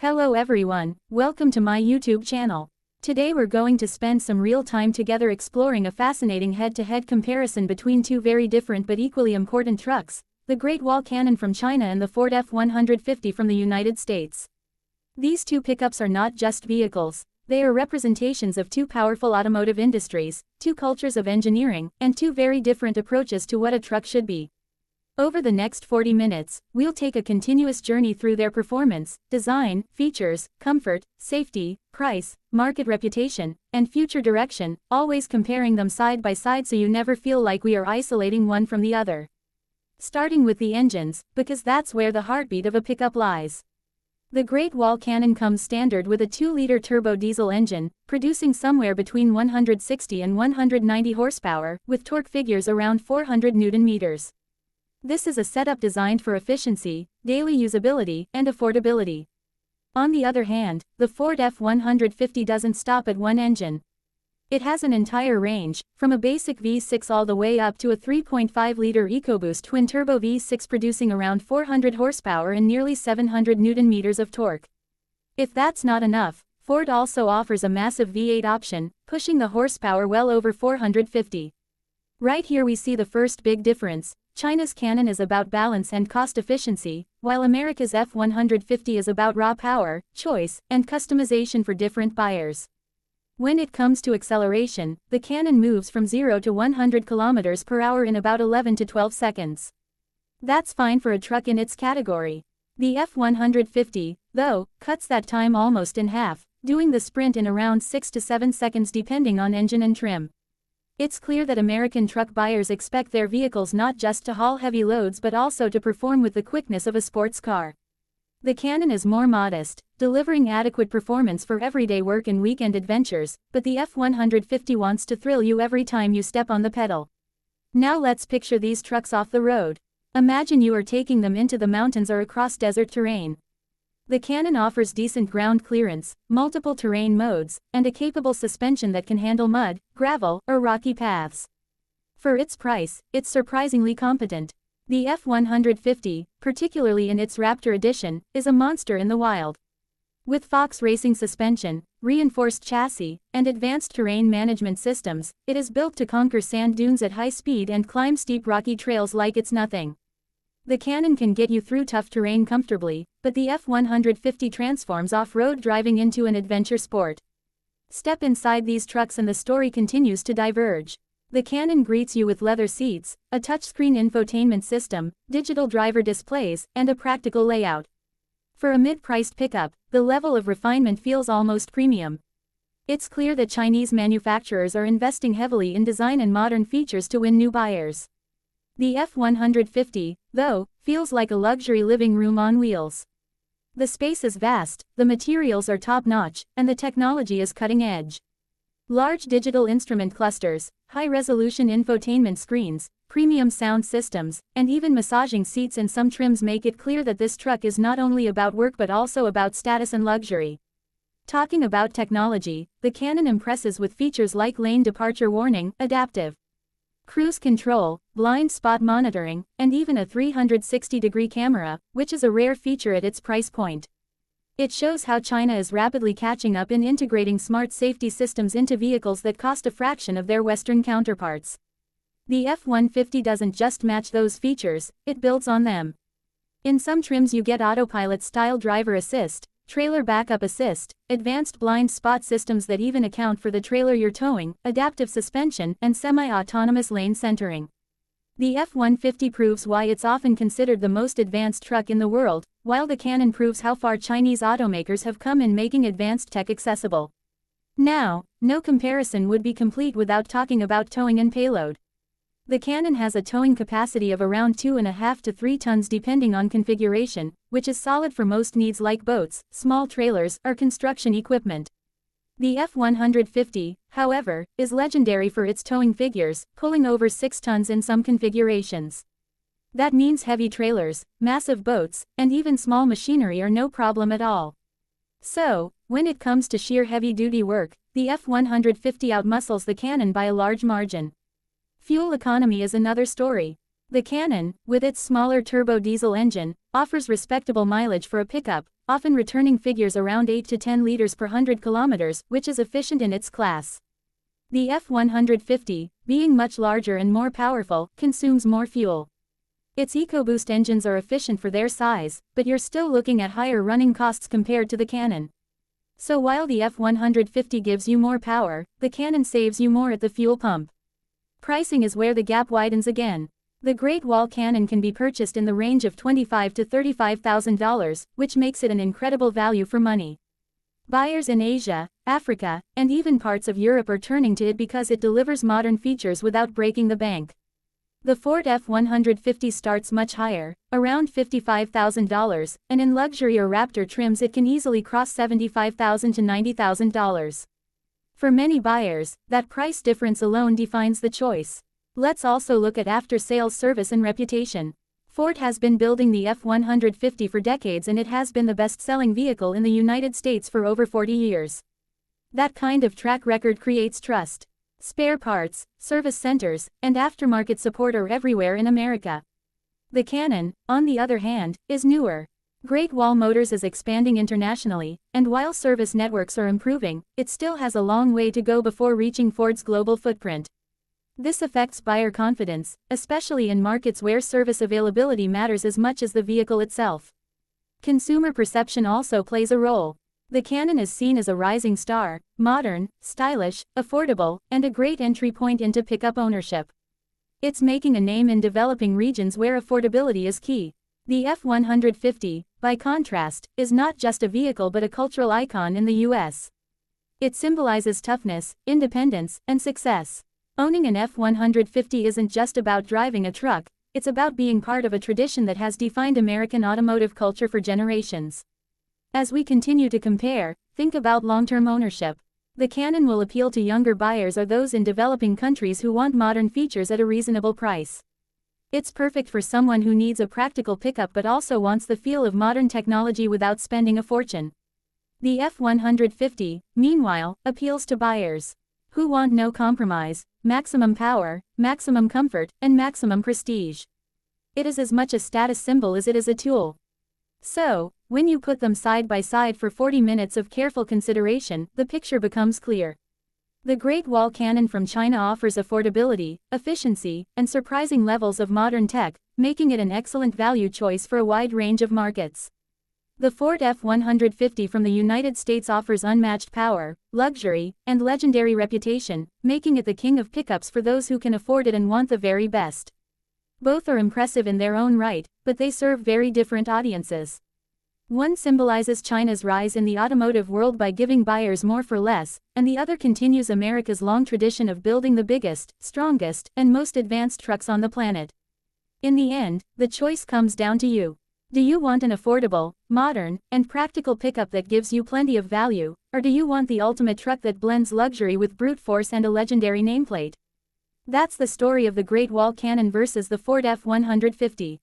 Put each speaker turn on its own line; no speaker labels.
Hello everyone, welcome to my YouTube channel. Today we're going to spend some real time together exploring a fascinating head-to-head comparison between two very different but equally important trucks, the Great Wall Cannon from China and the Ford F-150 from the United States. These two pickups are not just vehicles, they are representations of two powerful automotive industries, two cultures of engineering, and two very different approaches to what a truck should be. Over the next 40 minutes, we'll take a continuous journey through their performance, design, features, comfort, safety, price, market reputation, and future direction, always comparing them side by side so you never feel like we are isolating one from the other. Starting with the engines, because that's where the heartbeat of a pickup lies. The Great Wall Cannon comes standard with a 2-liter turbo diesel engine, producing somewhere between 160 and 190 horsepower, with torque figures around 400 Nm. This is a setup designed for efficiency, daily usability, and affordability. On the other hand, the Ford F-150 doesn't stop at one engine. It has an entire range, from a basic V6 all the way up to a 3.5-liter EcoBoost twin-turbo V6 producing around 400 horsepower and nearly 700 Nm of torque. If that's not enough, Ford also offers a massive V8 option, pushing the horsepower well over 450. Right here we see the first big difference. China's Cannon is about balance and cost efficiency, while America's F-150 is about raw power, choice, and customization for different buyers. When it comes to acceleration, the Cannon moves from 0 to 100 km per hour in about 11 to 12 seconds. That's fine for a truck in its category. The F-150, though, cuts that time almost in half, doing the sprint in around 6 to 7 seconds depending on engine and trim. It's clear that American truck buyers expect their vehicles not just to haul heavy loads but also to perform with the quickness of a sports car. The Cannon is more modest, delivering adequate performance for everyday work and weekend adventures, but the F-150 wants to thrill you every time you step on the pedal. Now let's picture these trucks off the road. Imagine you are taking them into the mountains or across desert terrain. The Cannon offers decent ground clearance, multiple terrain modes, and a capable suspension that can handle mud, gravel, or rocky paths. For its price, it's surprisingly competent. The F-150, particularly in its Raptor edition, is a monster in the wild. With Fox Racing suspension, reinforced chassis, and advanced terrain management systems, it is built to conquer sand dunes at high speed and climb steep rocky trails like it's nothing. The Cannon can get you through tough terrain comfortably, but the F-150 transforms off-road driving into an adventure sport. Step inside these trucks and the story continues to diverge. The Cannon greets you with leather seats, a touchscreen infotainment system, digital driver displays, and a practical layout. For a mid-priced pickup, the level of refinement feels almost premium. It's clear that Chinese manufacturers are investing heavily in design and modern features to win new buyers. The F-150, though, feels like a luxury living room on wheels. The space is vast, the materials are top-notch, and the technology is cutting-edge. Large digital instrument clusters, high-resolution infotainment screens, premium sound systems, and even massaging seats in some trims make it clear that this truck is not only about work but also about status and luxury. Talking about technology, the Cannon impresses with features like lane departure warning, adaptive cruise control, blind spot monitoring, and even a 360-degree camera, which is a rare feature at its price point. It shows how China is rapidly catching up in integrating smart safety systems into vehicles that cost a fraction of their Western counterparts. The F-150 doesn't just match those features, it builds on them. In some trims you get autopilot-style driver assist, trailer backup assist, advanced blind spot systems that even account for the trailer you're towing, adaptive suspension, and semi-autonomous lane centering. The F-150 proves why it's often considered the most advanced truck in the world, while the Cannon proves how far Chinese automakers have come in making advanced tech accessible. Now, no comparison would be complete without talking about towing and payload. The Cannon has a towing capacity of around 2.5 to 3 tons depending on configuration, which is solid for most needs like boats, small trailers, or construction equipment. The F-150, however, is legendary for its towing figures, pulling over 6 tons in some configurations. That means heavy trailers, massive boats, and even small machinery are no problem at all. So, when it comes to sheer heavy-duty work, the F-150 outmuscles the Cannon by a large margin. Fuel economy is another story. The Cannon, with its smaller turbo diesel engine, offers respectable mileage for a pickup, often returning figures around 8 to 10 liters per 100 kilometers, which is efficient in its class. The F-150, being much larger and more powerful, consumes more fuel. Its EcoBoost engines are efficient for their size, but you're still looking at higher running costs compared to the Cannon. So while the F-150 gives you more power, the Cannon saves you more at the fuel pump. Pricing is where the gap widens again. The Great Wall Cannon can be purchased in the range of $25,000 to $35,000, which makes it an incredible value for money. Buyers in Asia, Africa, and even parts of Europe are turning to it because it delivers modern features without breaking the bank. The Ford F-150 starts much higher, around $55,000, and in luxury or Raptor trims it can easily cross $75,000 to $90,000. For many buyers, that price difference alone defines the choice. Let's also look at after-sales service and reputation. Ford has been building the F-150 for decades, and it has been the best-selling vehicle in the United States for over 40 years. That kind of track record creates trust. Spare parts, service centers, and aftermarket support are everywhere in America. The Cannon, on the other hand, is newer. Great Wall Motors is expanding internationally, and while service networks are improving, it still has a long way to go before reaching Ford's global footprint. This affects buyer confidence, especially in markets where service availability matters as much as the vehicle itself. Consumer perception also plays a role. The Cannon is seen as a rising star, modern, stylish, affordable, and a great entry point into pickup ownership. It's making a name in developing regions where affordability is key. The F-150, by contrast, is not just a vehicle but a cultural icon in the US. It symbolizes toughness, independence, and success. Owning an F-150 isn't just about driving a truck, it's about being part of a tradition that has defined American automotive culture for generations. As we continue to compare, think about long-term ownership. The Cannon will appeal to younger buyers or those in developing countries who want modern features at a reasonable price. It's perfect for someone who needs a practical pickup but also wants the feel of modern technology without spending a fortune. The F-150, meanwhile, appeals to buyers who want no compromise, maximum power, maximum comfort, and maximum prestige. It is as much a status symbol as it is a tool. So, when you put them side by side for 40 minutes of careful consideration, the picture becomes clear. The Great Wall Cannon from China offers affordability, efficiency, and surprising levels of modern tech, making it an excellent value choice for a wide range of markets. The Ford F-150 from the United States offers unmatched power, luxury, and legendary reputation, making it the king of pickups for those who can afford it and want the very best. Both are impressive in their own right, but they serve very different audiences. One symbolizes China's rise in the automotive world by giving buyers more for less, and the other continues America's long tradition of building the biggest, strongest, and most advanced trucks on the planet. In the end, the choice comes down to you. Do you want an affordable, modern, and practical pickup that gives you plenty of value, or do you want the ultimate truck that blends luxury with brute force and a legendary nameplate? That's the story of the Great Wall Cannon versus the Ford F-150.